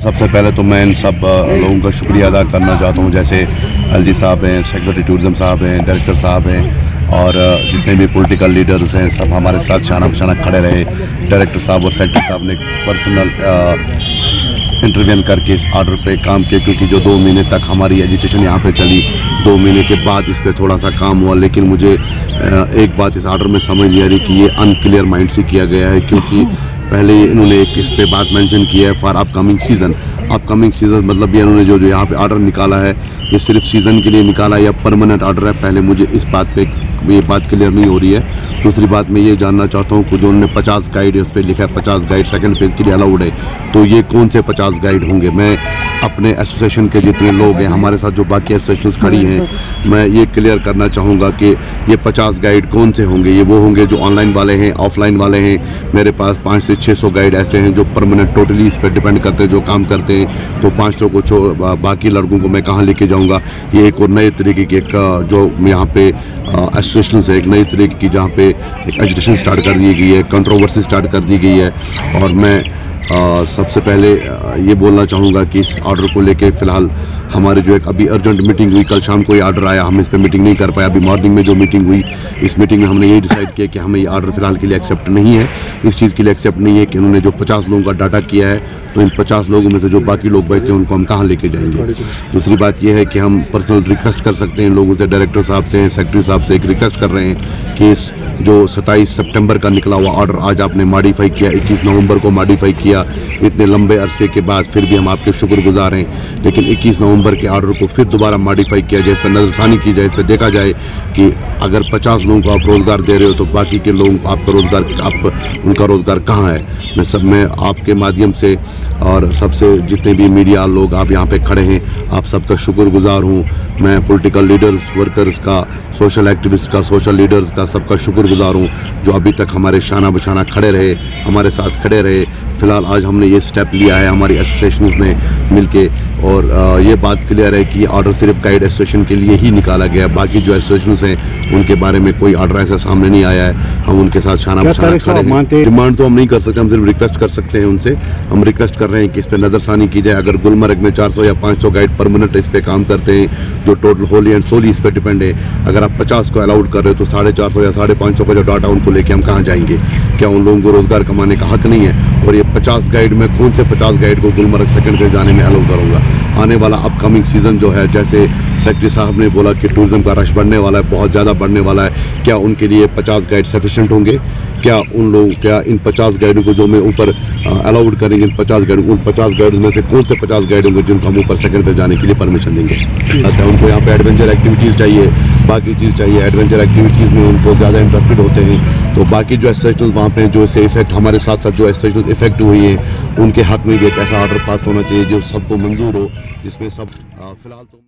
सबसे पहले तो मैं इन सब लोगों का शुक्रिया अदा करना चाहता हूँ, जैसे एलजी साहब हैं, सेक्रेटरी टूरिज्म साहब हैं, डायरेक्टर साहब हैं और जितने भी पॉलिटिकल लीडर्स हैं सब हमारे साथ शाना बशाना खड़े रहे। डायरेक्टर साहब और सेक्रेटरी साहब ने पर्सनल इंटरवेंशन करके इस ऑर्डर पे काम किया, क्योंकि जो 2 महीने तक हमारी एजुकेशन यहाँ पे चली, 2 महीने के बाद इस पर थोड़ा सा काम हुआ। लेकिन मुझे एक बात इस ऑर्डर में समझ नहीं आ रही कि ये अनक्लियर माइंड से किया गया है, क्योंकि पहले इन्होंने एक इस पे बात मेंशन किया है for upcoming season. Upcoming season मतलब ये इन्होंने जो यहाँ पे ऑर्डर निकाला है ये सिर्फ सीज़न के लिए निकाला है या परमानेंट ऑर्डर है, पहले मुझे इस बात पे ये बात क्लियर नहीं हो रही है। दूसरी बात मैं ये जानना चाहता हूँ कि जो उन्होंने 50 गाइड उस पर लिखा है 50 गाइड सेकंड फेज के लिए अलाउड है, तो ये कौन से 50 गाइड होंगे? मैं अपने एसोसिएशन के जितने लोग हैं, हमारे साथ जो बाकी एसोसिएशन खड़ी हैं, मैं ये क्लियर करना चाहूँगा कि ये 50 गाइड कौन से होंगे। ये वो होंगे जो ऑनलाइन वाले हैं, ऑफलाइन वाले हैं। मेरे पास 500 से 600 गाइड ऐसे हैं जो परमानेंट टोटली इस पर डिपेंड करते हैं, जो काम करते हैं। तो 500 को बाकी लड़कों को मैं कहाँ लेके जाऊँगा? ये एक और नए तरीके की एक जो यहाँ पे एसोसिएशन से एक नई तरीके की जहाँ पे एक एजुकेशन स्टार्ट कर दी गई है, कंट्रोवर्सी स्टार्ट कर दी गई है। और मैं सबसे पहले ये बोलना चाहूँगा कि इस ऑर्डर को लेके फ़िलहाल हमारे जो एक अभी अर्जेंट मीटिंग हुई, कल शाम को ये ऑर्डर आया, हम इस पर मीटिंग नहीं कर पाए। अभी मॉर्निंग में जो मीटिंग हुई, इस मीटिंग में हमने यही डिसाइड किया कि हमें ये ऑर्डर फ़िलहाल के लिए एक्सेप्ट नहीं है। इस चीज़ के लिए एक्सेप्ट नहीं है कि उन्होंने जो 50 लोगों का डाटा किया है, तो इन 50 लोगों में से जो बाकी लोग बैठे हैं उनको हम कहाँ लेके जाएंगे? दूसरी बात यह है कि हम पर्सनल रिक्वेस्ट कर सकते हैं लोगों से, डायरेक्टर साहब से, सेक्रेटरी साहब से एक रिक्वेस्ट कर रहे हैं कि इस जो 27 सितंबर का निकला हुआ ऑर्डर आज आपने मॉडिफाई किया, 21 नवंबर को मॉडिफाई किया, इतने लंबे अरसे के बाद फिर भी हम आपके शुक्रगुजार हैं। लेकिन 21 नवंबर के ऑर्डर को फिर दोबारा मॉडिफाई किया जाए, इस पर नज़रसानी की जाए, इस पर देखा जाए कि अगर 50 लोगों को आप रोज़गार दे रहे हो तो बाकी के लोगों को आपका रोज़गार उनका रोज़गार कहाँ है? मैं आपके माध्यम से और सबसे जितने भी मीडिया लोग आप यहाँ पे खड़े हैं, आप सबका शुक्रगुजार हूँ। मैं पॉलिटिकल लीडर्स, वर्कर्स का, सोशल एक्टिविस्ट का, सोशल लीडर्स का सबका शुक्रगुजार हूँ जो अभी तक हमारे शाना बशाना खड़े रहे, हमारे साथ खड़े रहे। फ़िलहाल आज हमने ये स्टेप लिया है हमारी एसोसिएशन ने मिलके, और ये बात क्लियर है कि ऑर्डर सिर्फ गाइड एसोसिएशन के लिए ही निकाला गया। बाकी जो एसोसिएशन हैं उनके बारे में कोई ऑर्डर ऐसा सामने नहीं आया है। हम उनके साथ शाना बशाना खड़े हैं। डिमांड तो हम नहीं कर सकते, हम सिर्फ रिक्वेस्ट कर सकते हैं उनसे। हम रिक्वेस्ट कर रहे हैं कि इस पर नज़रसानी की जाए। अगर गुलमर्ग में 400 या 500 गाइड परमानेंट इस पर काम करते हैं जो टोटल होली एंड सोली इस पर डिपेंड है, अगर आप 50 को अलाउड कर रहे हो तो 450 या 550 का जो डाटा उनको लेके हम कहाँ जाएंगे? क्या उन लोगों को रोज़गार कमाने का हक नहीं है? और ये 50 गाइड में कौन से 50 गाइड को गुलमर्ग सेकंड फेज जाने में अलाउ करूँगा? आने वाला अपकमिंग सीज़न जो है, जैसे सेक्रेटरी साहब ने बोला कि टूरिज्म का रश बढ़ने वाला है, बहुत ज़्यादा बढ़ने वाला है, क्या उनके लिए 50 गाइड सफिशेंट होंगे? क्या इन 50 गाइडों को जो मैं ऊपर अलाउड करेंगे, इन 50 गाइड, उन 50 गाइड में से कौन से 50 गाइड होंगे जिनको हम ऊपर सेकंड पे जाने के लिए परमिशन देंगे? अच्छा, उनको यहाँ पे एडवेंचर एक्टिविटीज़ चाहिए, बाकी चीज़ चाहिए। एडवेंचर एक्टिविटीज़ में उनको ज़्यादा इंटरेस्टेड होते हैं, तो बाकी जो एसोसिएशन वहाँ पे जो इससे इफेक्ट हमारे साथ साथ जो एसोसिएशन इफेक्ट हुई है, उनके हक में भी एक ऐसा ऑर्डर पास होना चाहिए जो सबको मंजूर हो, जिसमें सब फ़िलहाल तो